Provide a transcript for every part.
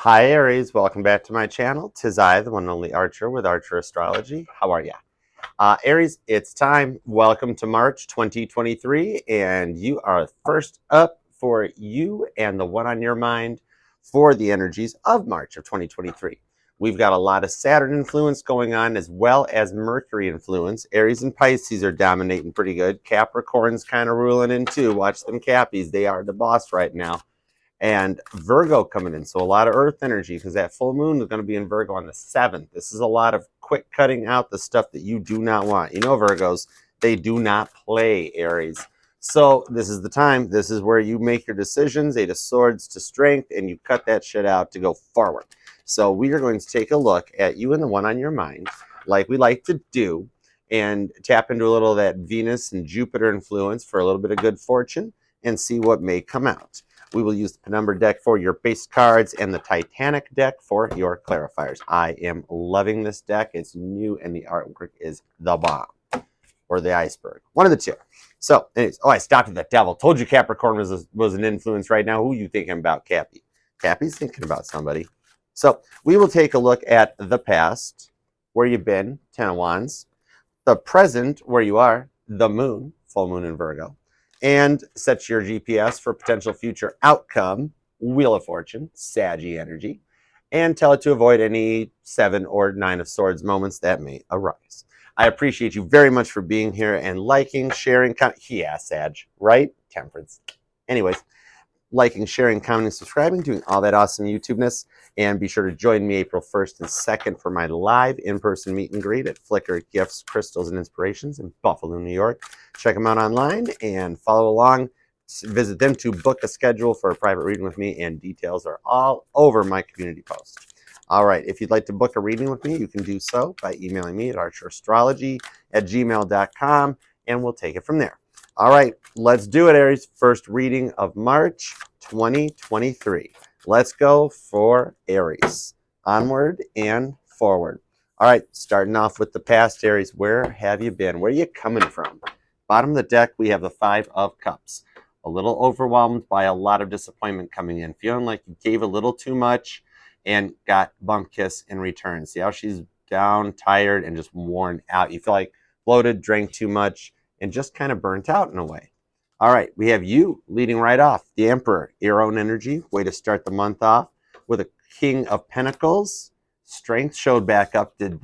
Hi Aries, welcome back to my channel. Tis I, the one and only Archer with Archer Astrology. How are ya? Aries, it's time. Welcome to March 2023, and you are first up for you and the one on your mind for the energies of March of 2023. We've got a lot of Saturn influence going on as well as Mercury influence. Aries and Pisces are dominating pretty good. Capricorn's kind of ruling in too. Watch them Cappies. They are the boss right now. And Virgo coming in. So a lot of earth energy because that full moon is going to be in Virgo on the 7th. This is a lot of quick cutting out the stuff that you do not want. You know, Virgos, they do not play, Aries. So this is the time. This is where you make your decisions, 8 of swords to strength, and you cut that shit out to go forward. So we are going to take a look at you and the one on your mind, like we like to do, and tap into a little of that Venus and Jupiter influence for a little bit of good fortune and see what may come out. We will use the Penumbra deck for your base cards and the Titanic deck for your clarifiers. I am loving this deck. It's new and the artwork is the bomb. Or the iceberg. One of the two. So, anyways, I stopped at the devil. Told you Capricorn was an influence right now. Who are you thinking about, Cappy? Cappy's thinking about somebody. So, we will take a look at the past, where you've been, 10 of Wands. The present, where you are, the moon, full moon in Virgo. And set your GPS for potential future outcome, Wheel of Fortune, Saggy energy, and tell it to avoid any 7 or 9 of Swords moments that may arise. I appreciate you very much for being here and liking, sharing, yeah, Sag, right? Temperance. Anyways, liking, sharing, commenting, subscribing, doing all that awesome YouTube-ness. And be sure to join me April 1st and 2nd for my live in-person meet and greet at Flickr Gifts, Crystals, and Inspirations in Buffalo, New York. Check them out online and follow along. Visit them to book a schedule for a private reading with me, and details are all over my community post. All right, if you'd like to book a reading with me, you can do so by emailing me at archerastrology@gmail.com, and we'll take it from there. All right, let's do it, Aries. First reading of March 2023. Let's go for Aries. Onward and forward. All right, starting off with the past, Aries. Where have you been? Where are you coming from? Bottom of the deck, we have the 5 of Cups. A little overwhelmed by a lot of disappointment coming in. Feeling like you gave a little too much and got bump kiss in return. See how she's down, tired, and just worn out. You feel like bloated, drank too much, and just kind of burnt out in a way. All right, we have you leading right off. The Emperor, your own energy. Way to start the month off with a King of Pentacles. Strength showed back up. Did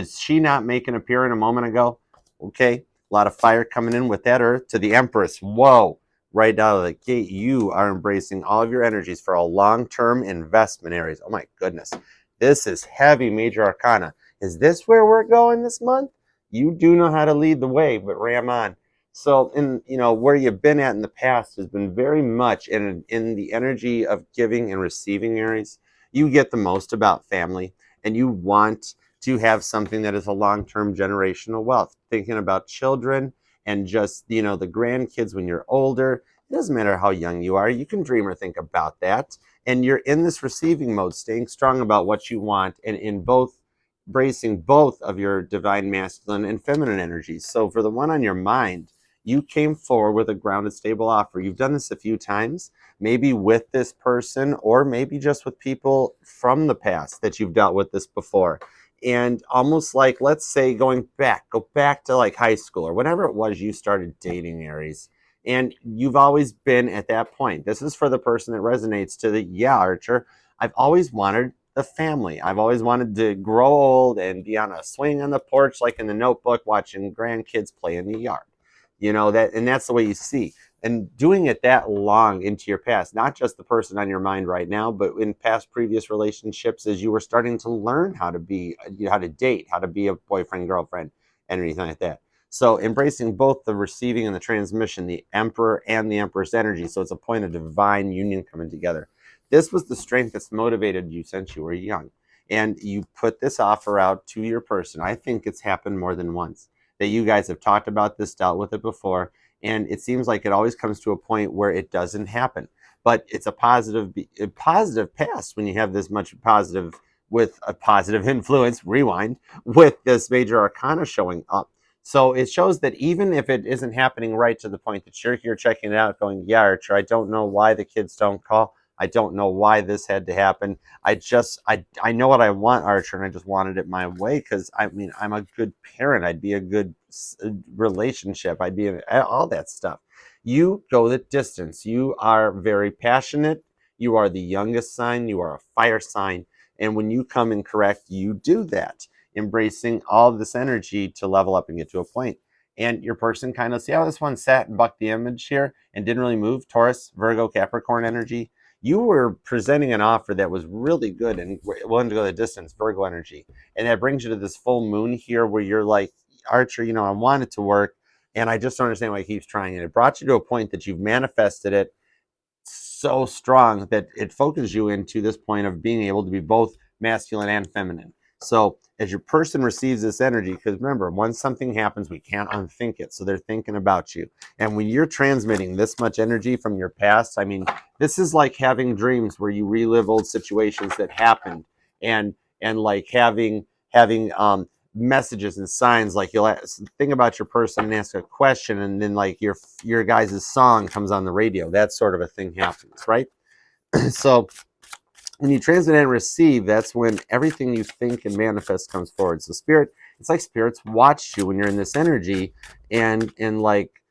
she not make an appearance a moment ago? Okay, a lot of fire coming in with that Earth to the Empress. Whoa, right out of the gate, you are embracing all of your energies for a long-term investment, Aries. Oh my goodness, this is heavy major arcana. Is this where we're going this month? You do know how to lead the way, but ram on. So, where you've been at in the past has been very much in the energy of giving and receiving, Aries. You get the most about family, and you want to have something that is a long-term generational wealth. Thinking about children and just, the grandkids when you're older. It doesn't matter how young you are. You can dream or think about that. And you're in this receiving mode, staying strong about what you want, and in both embracing both of your divine masculine and feminine energies. So for the one on your mind, you came forward with a grounded, stable offer. You've done this a few times, maybe with this person, or maybe just with people from the past that you've dealt with this before. And almost like, let's say, go back to like high school or whatever it was you started dating, Aries. And you've always been at that point. This is for the person that resonates to the, yeah, Archer, I've always wanted the family. I've always wanted to grow old and be on a swing on the porch like in The Notebook watching grandkids play in the yard. And that's the way you see. And doing it that long into your past, not just the person on your mind right now, but in past previous relationships as you were starting to learn how to date, how to be a boyfriend, girlfriend, and anything like that. So embracing both the receiving and the transmission, the Emperor and the Empress energy. So it's a point of divine union coming together. This was the strength that's motivated you since you were young. And you put this offer out to your person. I think it's happened more than once that you guys have talked about this, dealt with it before, and it seems like it always comes to a point where it doesn't happen. But it's a positive past when you have this much positive with a positive influence, rewind, with this major arcana showing up. So it shows that even if it isn't happening right to the point that you're here checking it out going, yeah, Archer, I don't know why the kids don't call. I don't know why this had to happen. I know what I want, Archer, and I just wanted it my way because I mean I'm a good parent. I'd be a good relationship. I'd be all that stuff. You go the distance. You are very passionate. You are the youngest sign. You are a fire sign. And when you come in correct, you do that, embracing all of this energy to level up and get to a point. And your person kind of see how this one sat and bucked the image here and didn't really move. Taurus, Virgo, Capricorn energy. You were presenting an offer that was really good and willing to go the distance, Virgo energy. And that brings you to this full moon here where you're like, Archer, I want it to work. And I just don't understand why he keeps trying. And it brought you to a point that you've manifested it so strong that it focuses you into this point of being able to be both masculine and feminine. So as your person receives this energy, because remember, once something happens, we can't unthink it. So they're thinking about you. And when you're transmitting this much energy from your past, I mean, this is like having dreams where you relive old situations that happened, and like having messages and signs, like you'll think about your person and ask a question, and then like your guys' song comes on the radio. That sort of a thing happens, right? So when you transmit and receive, that's when everything you think and manifest comes forward. So spirit, it's like spirits watch you when you're in this energy, and like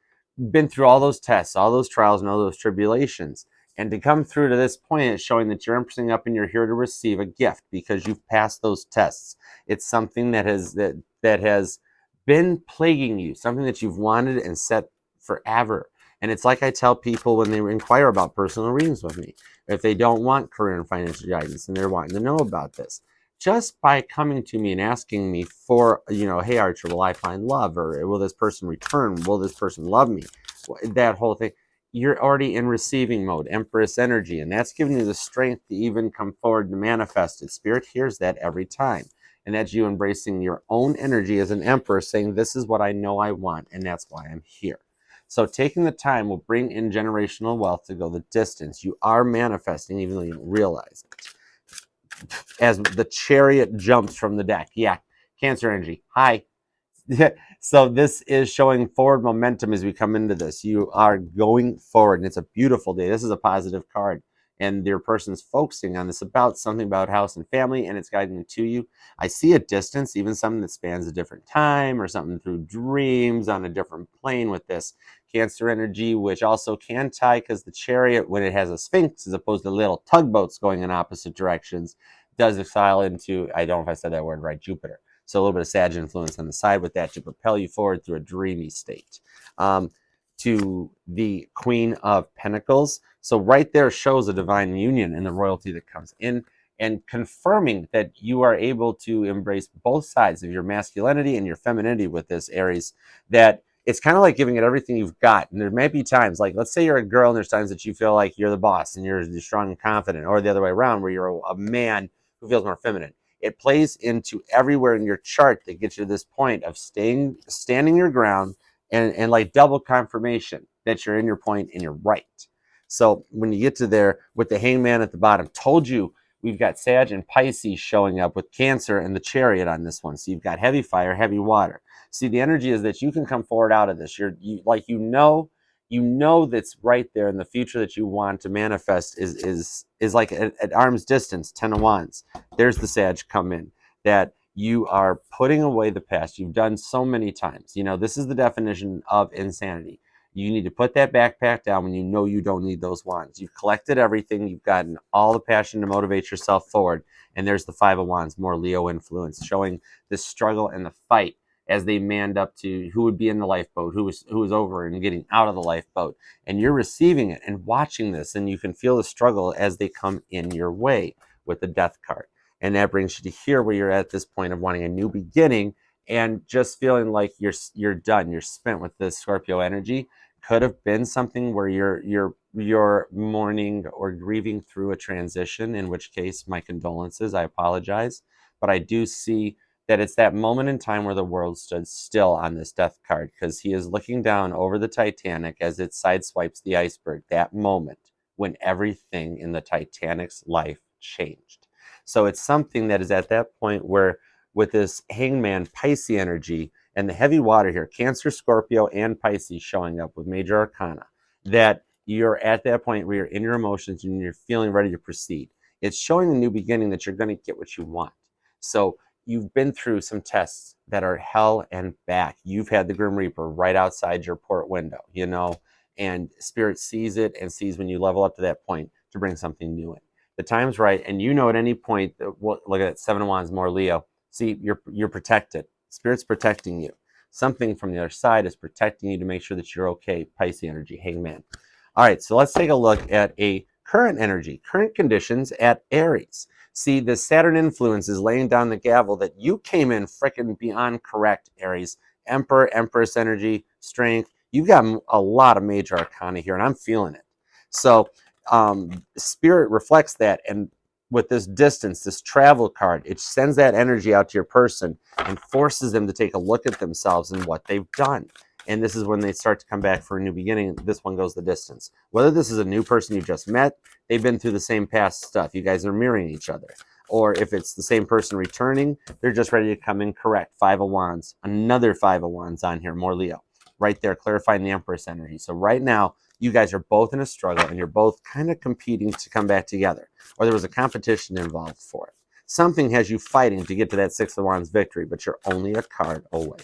been through all those tests, all those trials, and all those tribulations. And to come through to this point, it's showing that you're empressing up and you're here to receive a gift because you've passed those tests. It's something that has been plaguing you, something that you've wanted and set forever. And it's like I tell people when they inquire about personal readings with me, if they don't want career and financial guidance and they're wanting to know about this, just by coming to me and asking me for, hey Archer, will I find love, or will this person return? Will this person love me? That whole thing, you're already in receiving mode, Empress energy, and that's giving you the strength to even come forward to manifest it. Spirit hears that every time. And that's you embracing your own energy as an Empress, saying, this is what I know I want, and that's why I'm here. So taking the time will bring in generational wealth to go the distance. You are manifesting even though you don't realize it. As the Chariot jumps from the deck. Yeah, Cancer energy. Hi. So this is showing forward momentum as we come into this. You are going forward, and it's a beautiful day. This is a positive card, and your person's focusing on this about something about house and family, and it's guiding it to you. I see a distance, even something that spans a different time or something through dreams on a different plane with this Cancer energy, which also can tie, because the Chariot, when it has a Sphinx as opposed to little tugboats going in opposite directions, does excel into, I don't know if I said that word right, Jupiter. So a little bit of Sag influence on the side with that to propel you forward through a dreamy state. To the Queen of Pentacles. So right there shows a divine union and the royalty that comes in, and confirming that you are able to embrace both sides of your masculinity and your femininity with this, Aries, that it's kind of like giving it everything you've got. And there may be times, like let's say you're a girl and there's times that you feel like you're the boss and you're strong and confident, or the other way around where you're a man who feels more feminine. It plays into everywhere in your chart that gets you to this point of standing your ground, and like double confirmation that you're in your point and you're right. So when you get to there with the Hangman at the bottom, told you we've got Sag and Pisces showing up with Cancer and the Chariot on this one. So you've got heavy fire, heavy water. See, the energy is that you can come forward out of this. You know that's right there in the future that you want to manifest is like at arm's distance, 10 of Wands. There's the Sag come in, that you are putting away the past you've done so many times. This is the definition of insanity. You need to put that backpack down when you know you don't need those wands. You've collected everything. You've gotten all the passion to motivate yourself forward. And there's the Five of Wands, more Leo influence, showing the struggle and the fight as they manned up to who would be in the lifeboat, who was over and getting out of the lifeboat. And you're receiving it and watching this, and you can feel the struggle as they come in your way with the Death card. And that brings you to here where you're at this point of wanting a new beginning and just feeling like you're done, you're spent with this Scorpio energy. Could have been something where you're mourning or grieving through a transition, in which case my condolences, I apologize. But I do see that it's that moment in time where the world stood still on this Death card, because he is looking down over the Titanic as it sideswipes the iceberg, that moment when everything in the Titanic's life changed. So it's something that is at that point where, with this Hangman Pisces energy and the heavy water here, Cancer, Scorpio, and Pisces showing up with major arcana, that you're at that point where you're in your emotions and you're feeling ready to proceed. It's showing a new beginning that you're going to get what you want. So you've been through some tests that are hell and back. You've had the Grim Reaper right outside your port window, you know, and Spirit sees it and sees when you level up to that point to bring something new in. The time's right, and you know at any point, look at that, Seven of Wands, more Leo. See, you're protected. Spirit's protecting you. Something from the other side is protecting you to make sure that you're okay. Pisces energy, Hangman. All right, so let's take a look at a current energy, current conditions at Aries. See, the Saturn influence is laying down the gavel that you came in freaking beyond correct, Aries. Emperor, Empress energy, strength. You've got a lot of major arcana here, and I'm feeling it. So, Spirit reflects that, and with this distance, this travel card, it sends that energy out to your person and forces them to take a look at themselves and what they've done. And this is when they start to come back for a new beginning. This one goes the distance. Whether this is a new person you just met, they've been through the same past stuff. You guys are mirroring each other. Or if it's the same person returning, they're just ready to come in correct. Five of Wands, another Five of Wands on here, more Leo. Right there, clarifying the Empress energy. So right now, you guys are both in a struggle and you're both kind of competing to come back together. Or there was a competition involved for it. Something has you fighting to get to that Six of Wands victory, but you're only a card away.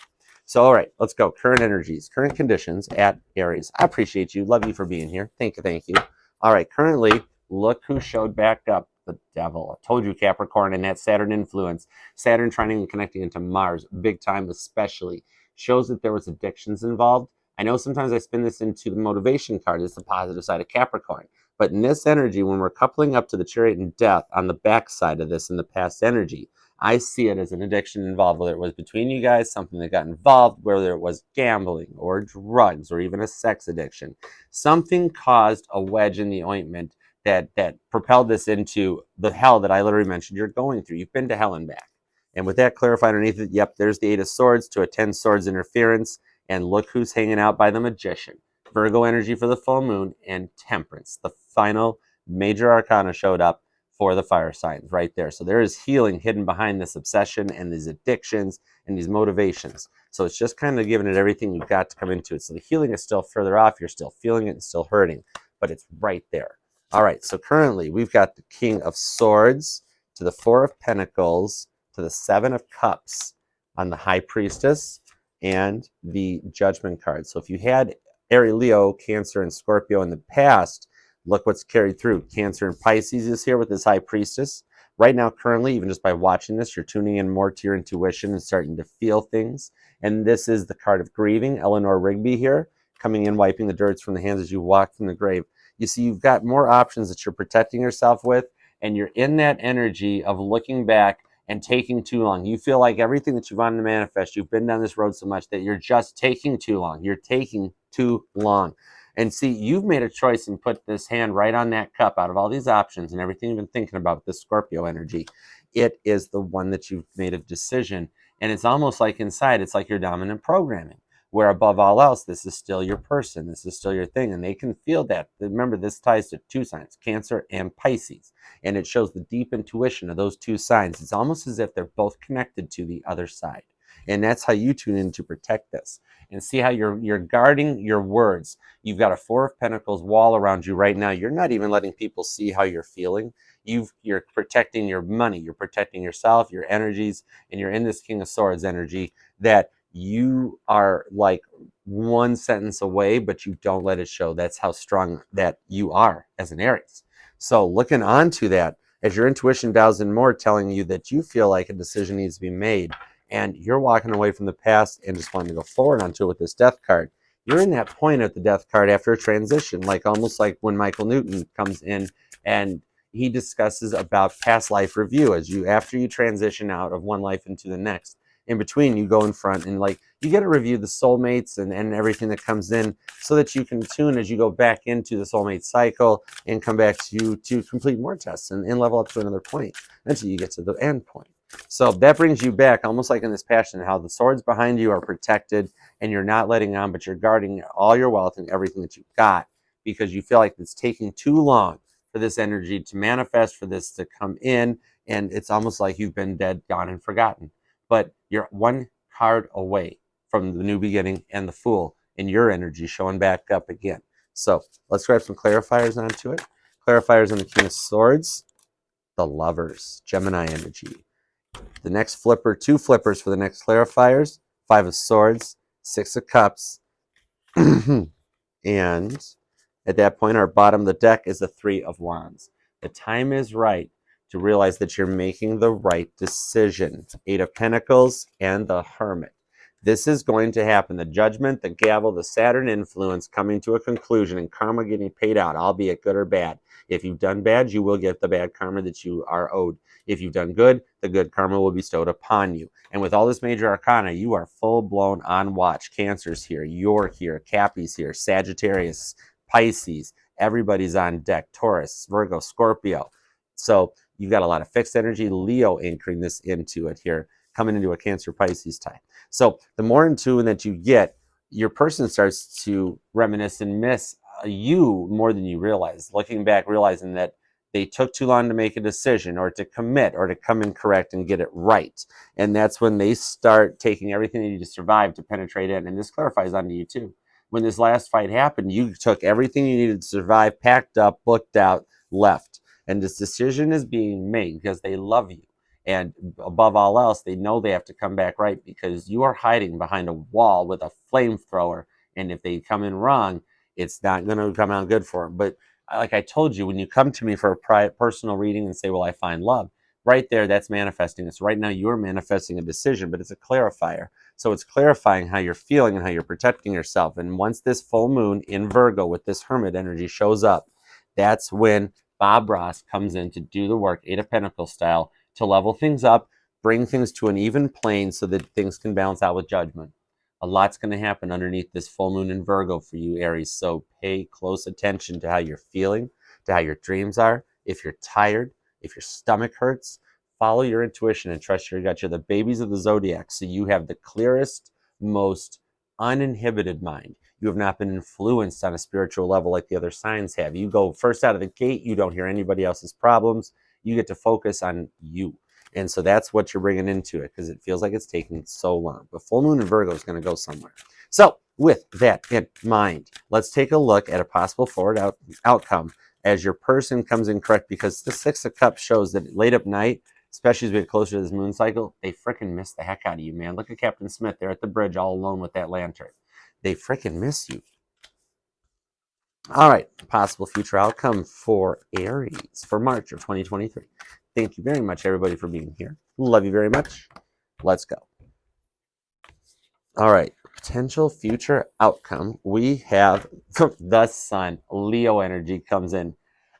So, all right, let's go. Current energies, current conditions at Aries. I appreciate you. Love you for being here. Thank you, thank you. All right, currently, look who showed back up. The devil. I told you, Capricorn, and that Saturn influence. Saturn trining and connecting into Mars, big time especially, shows that there was addictions involved. I know sometimes I spin this into the motivation card. It's the positive side of Capricorn. But in this energy, when we're coupling up to the Chariot and Death on the back side of this in the past energy, I see it as an addiction involved, whether it was between you guys, something that got involved, whether it was gambling or drugs or even a sex addiction. Something caused a wedge in the ointment that propelled this into the hell that I literally mentioned you're going through. You've been to hell and back. And with that clarified underneath it, yep, there's the Eight of Swords to a 10 Swords interference. And look who's hanging out by the Magician. Virgo energy for the full moon and Temperance. The final major arcana showed up for the fire signs right there. So there is healing hidden behind this obsession and these addictions and these motivations. So it's just kind of giving it everything you've got to come into it. So the healing is still further off. You're still feeling it and still hurting, but it's right there. All right, so currently we've got the King of Swords to the Four of Pentacles to the Seven of Cups on the High Priestess and the Judgment card. So if you had Aries, Leo, Cancer, and Scorpio in the past, look what's carried through. Cancer and Pisces is here with this High Priestess. Right now, currently, even just by watching this, you're tuning in more to your intuition and starting to feel things. And this is the card of grieving. Eleanor Rigby here, coming in, wiping the dirt from the hands as you walk from the grave. You see, you've got more options that you're protecting yourself with, and you're in that energy of looking back and taking too long. You feel like everything that you've wanted to manifest, you've been down this road so much that you're just taking too long. You're taking too long. And see, you've made a choice and put this hand right on that cup out of all these options and everything you've been thinking about, this Scorpio energy. It is the one that you've made a decision. And it's almost like inside, it's like your dominant programming, where above all else, this is still your person. This is still your thing. And they can feel that. Remember, this ties to two signs, Cancer and Pisces. And it shows the deep intuition of those two signs. It's almost as if they're both connected to the other side. And that's how you tune in to protect this. And see how you're guarding your words. You've got a Four of Pentacles wall around you right now. You're not even letting people see how you're feeling. You're protecting your money. You're protecting yourself, your energies, and you're in this King of Swords energy that you are like one sentence away, but you don't let it show. That's how strong that you are as an Aries. So looking onto that, as your intuition dials in more, telling you that you feel like a decision needs to be made, and you're walking away from the past and just wanting to go forward onto it with this Death card. You're in that point at the Death card after a transition, like almost like when Michael Newton comes in and he discusses about past life review as you after you transition out of one life into the next. In between, you go in front and like you get to review the soulmates and everything that comes in so that you can tune as you go back into the soulmate cycle and come back to complete more tests and level up to another point until you get to the end point. So that brings you back almost like in this passion, how the swords behind you are protected and you're not letting on, but you're guarding all your wealth and everything that you've got because you feel like it's taking too long for this energy to manifest, for this to come in. And it's almost like you've been dead, gone, and forgotten. But you're one card away from the new beginning and the Fool in your energy showing back up again. So let's grab some clarifiers onto it. Clarifiers on the King of Swords, the Lovers, Gemini energy. The next flipper, 2 flippers for the next clarifiers, 5 of Swords, 6 of Cups, and at that point, our bottom of the deck is the 3 of Wands. The time is right to realize that you're making the right decision. 8 of Pentacles and the Hermit. This is going to happen. The Judgment, the Gavel, the Saturn influence coming to a conclusion and karma getting paid out, albeit good or bad. If you've done bad, you will get the bad karma that you are owed. If you've done good, the good karma will be bestowed upon you. And with all this major arcana, you are full-blown on watch. Cancer's here, you're here, Cappy's here, Sagittarius, Pisces, everybody's on deck, Taurus, Virgo, Scorpio. So you've got a lot of fixed energy, Leo anchoring this into it here, coming into a Cancer Pisces time. So the more in tune that you get, your person starts to reminisce and miss you more than you realize. Looking back, realizing that they took too long to make a decision or to commit or to come in correct and get it right. And that's when they start taking everything they need to survive to penetrate in. And this clarifies onto you too. When this last fight happened, you took everything you needed to survive, packed up, booked out, left. And this decision is being made because they love you. And above all else, they know they have to come back right because you are hiding behind a wall with a flamethrower. And if they come in wrong, it's not going to come out good for them. But like I told you, when you come to me for a personal reading and say, well, I find love, right there, that's manifesting. It's right now you're manifesting a decision, but it's a clarifier. So it's clarifying how you're feeling and how you're protecting yourself. And once this full moon in Virgo with this Hermit energy shows up, that's when Bob Ross comes in to do the work, 8 of Pentacles style, to level things up, bring things to an even plane so that things can balance out with Judgment. A lot's going to happen underneath this full moon in Virgo for you, Aries. So pay close attention to how you're feeling, to how your dreams are. If you're tired, if your stomach hurts, follow your intuition and trust your gut. You're the babies of the zodiac, so you have the clearest, most uninhibited mind. You have not been influenced on a spiritual level like the other signs have. You go first out of the gate, you don't hear anybody else's problems. You get to focus on you. And so that's what you're bringing into it because it feels like it's taking so long. But full moon in Virgo is going to go somewhere. So with that in mind, let's take a look at a possible forward outcome as your person comes in correct, because the 6 of Cups shows that late at night, especially as we get closer to this moon cycle, they freaking miss the heck out of you, man. Look at Captain Smith there at the bridge all alone with that lantern. They freaking miss you. All right, possible future outcome for Aries for March of 2023. Thank you very much, everybody, for being here. Love you very much. Let's go. All right, potential future outcome. We have the Sun. Leo energy comes in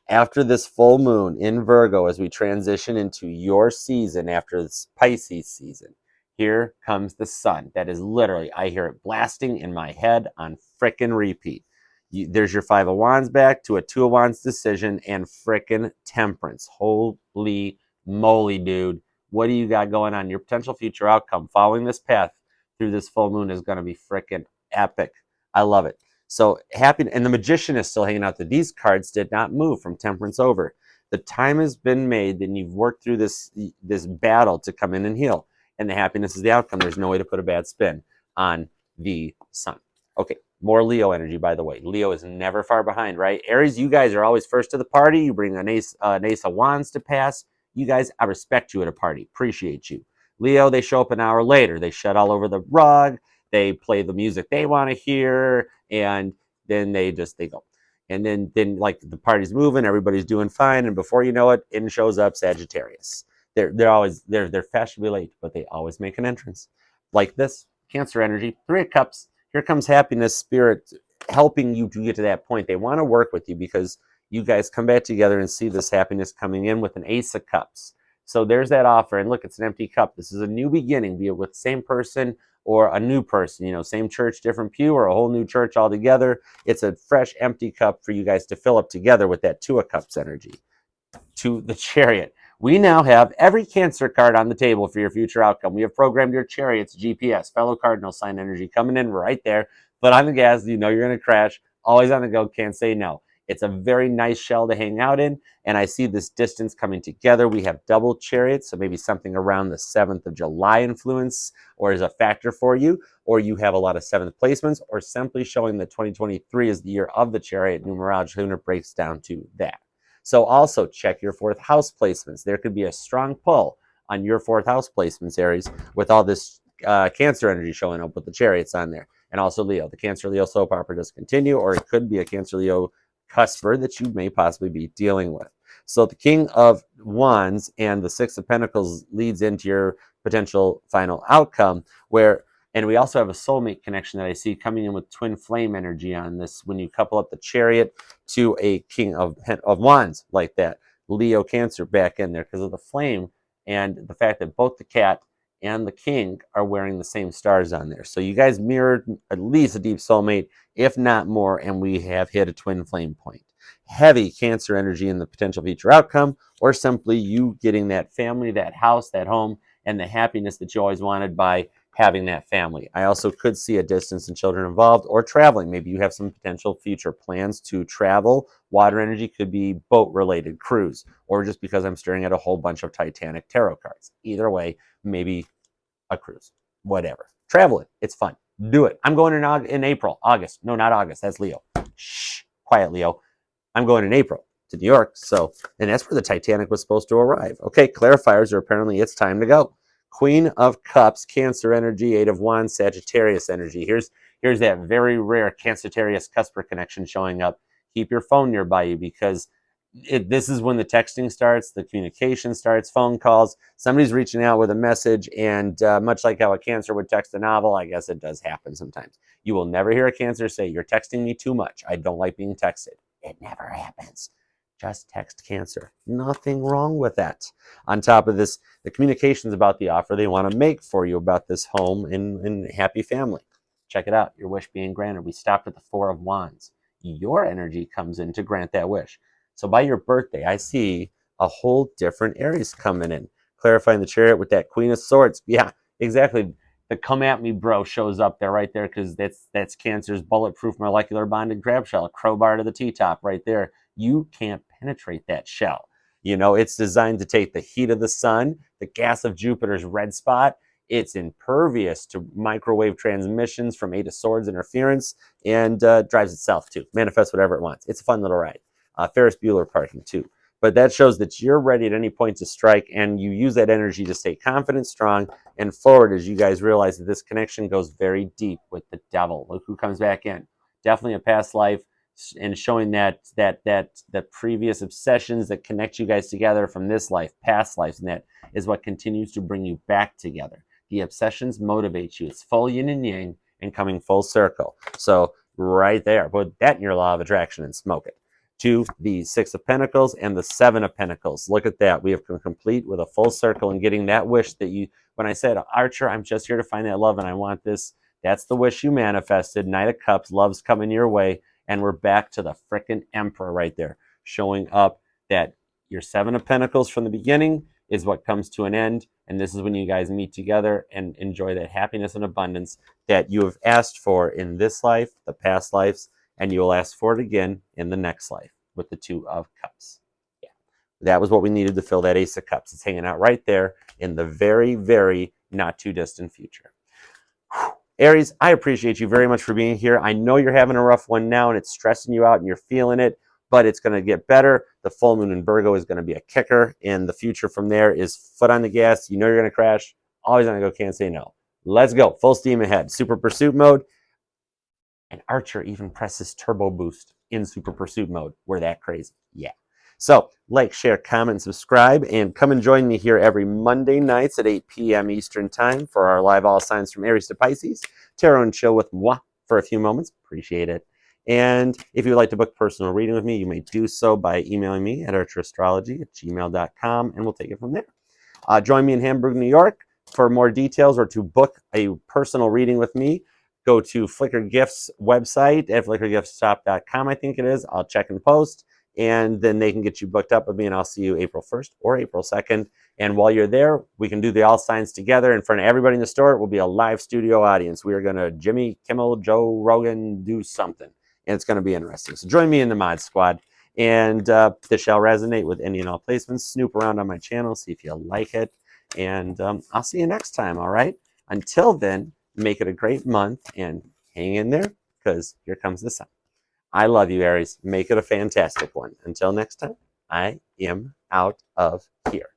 after this full moon in Virgo as we transition into your season after this Pisces season. Here comes the Sun. That is literally, I hear it blasting in my head on frickin' repeat. There's your 5 of Wands back to a 2 of Wands decision and frickin' Temperance. Holy moly, dude. What do you got going on? Your potential future outcome following this path through this full moon is going to be frickin' epic. I love it. So happy, and the Magician is still hanging out. That these cards did not move from Temperance over. The time has been made, and you've worked through this battle to come in and heal. And the happiness is the outcome. There's no way to put a bad spin on the Sun. Okay, more Leo energy, by the way. Leo is never far behind, right? Aries, you guys are always first to the party. You bring an ace of Wands to pass. You guys, I respect you at a party. Appreciate you. Leo, they show up an hour later. They shut all over the rug. They play the music they want to hear, and then they go. And then like the party's moving, everybody's doing fine, and before you know it, in shows up Sagittarius. They're fashionably late, but they always make an entrance. Like this, Cancer energy, 3 of Cups. Here comes happiness, spirit helping you to get to that point. They want to work with you because you guys come back together and see this happiness coming in with an Ace of Cups. So there's that offer, and look, it's an empty cup. This is a new beginning, be it with the same person or a new person, you know, same church, different pew, or a whole new church altogether. It's a fresh, empty cup for you guys to fill up together with that 2 of Cups energy. To the Chariot. We now have every Cancer card on the table for your future outcome. We have programmed your Chariot's GPS, fellow Cardinal sign energy coming in right there. But on the gas, you know you're going to crash. Always on the go, can't say no. It's a very nice shell to hang out in, and I see this distance coming together. We have double chariots, so maybe something around the 7th of July influence or is a factor for you, or you have a lot of 7th placements, or simply showing that 2023 is the year of the chariot numerology, and it breaks down to that. So also check your 4th house placements. There could be a strong pull on your 4th house placements, Aries, with all this Cancer energy showing up with the chariots on there. And also Leo. The Cancer-Leo soap opera does continue, or it could be a Cancer-Leo cusper that you may possibly be dealing with. So the King of Wands and the 6 of Pentacles leads into your potential final outcome, where, and we also have a soulmate connection that I see coming in with twin flame energy on this when you couple up the chariot to a King of Wands like that. Leo Cancer back in there because of the flame and the fact that both the cat and the king are wearing the same stars on there. So you guys mirrored at least a deep soulmate, if not more, and we have hit a twin flame point. Heavy Cancer energy in the potential future outcome, or simply you getting that family, that house, that home, and the happiness that you always wanted by having that family. I also could see a distance and children involved, or traveling. Maybe you have some potential future plans to travel. Water energy could be boat related, cruise, or just because I'm staring at a whole bunch of Titanic tarot cards. Either way, maybe a cruise, whatever. Travel it. It's fun. Do it. I'm going in April, August. No, not August. That's Leo. Shh. Quiet, Leo. I'm going in April to New York. So, and that's where the Titanic was supposed to arrive. Okay, clarifiers are apparently it's time to go. Queen of Cups, Cancer energy, 8 of Wands, Sagittarius energy. Here's that very rare Sagittarius Cusper connection showing up. Keep your phone nearby you because this is when the texting starts, the communication starts, phone calls. Somebody's reaching out with a message, and much like how a Cancer would text a novel, I guess it does happen sometimes. You will never hear a Cancer say, "You're texting me too much. I don't like being texted." It never happens. Just text Cancer. Nothing wrong with that. On top of this, the communications about the offer they want to make for you about this home and happy family. Check it out. Your wish being granted. We stopped at the 4 of Wands. Your energy comes in to grant that wish. So by your birthday, I see a whole different Aries coming in. Clarifying the chariot with that Queen of Swords. Yeah, exactly. The come at me bro shows up there right there because that's Cancer's bulletproof molecular bonded crab shell, a crowbar to the T-top right there. You can't penetrate that shell. You know, it's designed to take the heat of the sun, the gas of Jupiter's red spot. It's impervious to microwave transmissions from 8 of Swords interference and drives itself too. Manifests whatever it wants. It's a fun little ride. Ferris Bueller parking too. But that shows that you're ready at any point to strike, and you use that energy to stay confident, strong, and forward as you guys realize that this connection goes very deep with the devil. Look who comes back in. Definitely a past life, and showing that the previous obsessions that connect you guys together from this life, past lives, and that is what continues to bring you back together. The obsessions motivate you. It's full yin and yang and coming full circle. So right there, put that in your law of attraction and smoke it. To the 6 of Pentacles and the 7 of Pentacles. Look at that. We have come complete with a full circle and getting that wish that you, when I said, Archer, I'm just here to find that love and I want this. That's the wish you manifested. Knight of Cups, love's coming your way. And we're back to the frickin' Emperor right there, showing up that your 7 of Pentacles from the beginning is what comes to an end. And this is when you guys meet together and enjoy that happiness and abundance that you have asked for in this life, the past lives, and you will ask for it again in the next life with the 2 of Cups. Yeah, that was what we needed to fill that Ace of Cups. It's hanging out right there in the very, very not too distant future. Whew. Aries, I appreciate you very much for being here. I know you're having a rough one now and it's stressing you out and you're feeling it, but it's going to get better. The full moon in Virgo is going to be a kicker, and the future from there is foot on the gas. You know you're going to crash. Always on the go, can't say no. Let's go. Full steam ahead. Super pursuit mode. And Archer even presses turbo boost in super pursuit mode. We're that crazy. Yeah. So like, share, comment, subscribe, and come and join me here every Monday nights at 8 p.m. Eastern time for our live all signs from Aries to Pisces. Tarot and chill with moi for a few moments. Appreciate it. And if you'd like to book personal reading with me, you may do so by emailing me at archerastrology@gmail.com, and we'll take it from there. Join me in Hamburg, New York. For more details or to book a personal reading with me, go to Flickr Gifts website at flickrgiftshop.com, I think it is. I'll check and post, and then they can get you booked up with me, and I'll see you April 1st or April 2nd. And while you're there, we can do the all signs together in front of everybody in the store. It will be a live studio audience. We are going to Jimmy Kimmel, Joe Rogan, do something. and it's going to be interesting. So join me in the Mod Squad. And this shall resonate with any and all placements. Snoop around on my channel, see if you like it. And I'll see you next time, all right? Until then, make it a great month and hang in there because here comes the sun. I love you, Aries. Make it a fantastic one. Until next time, I am out of here.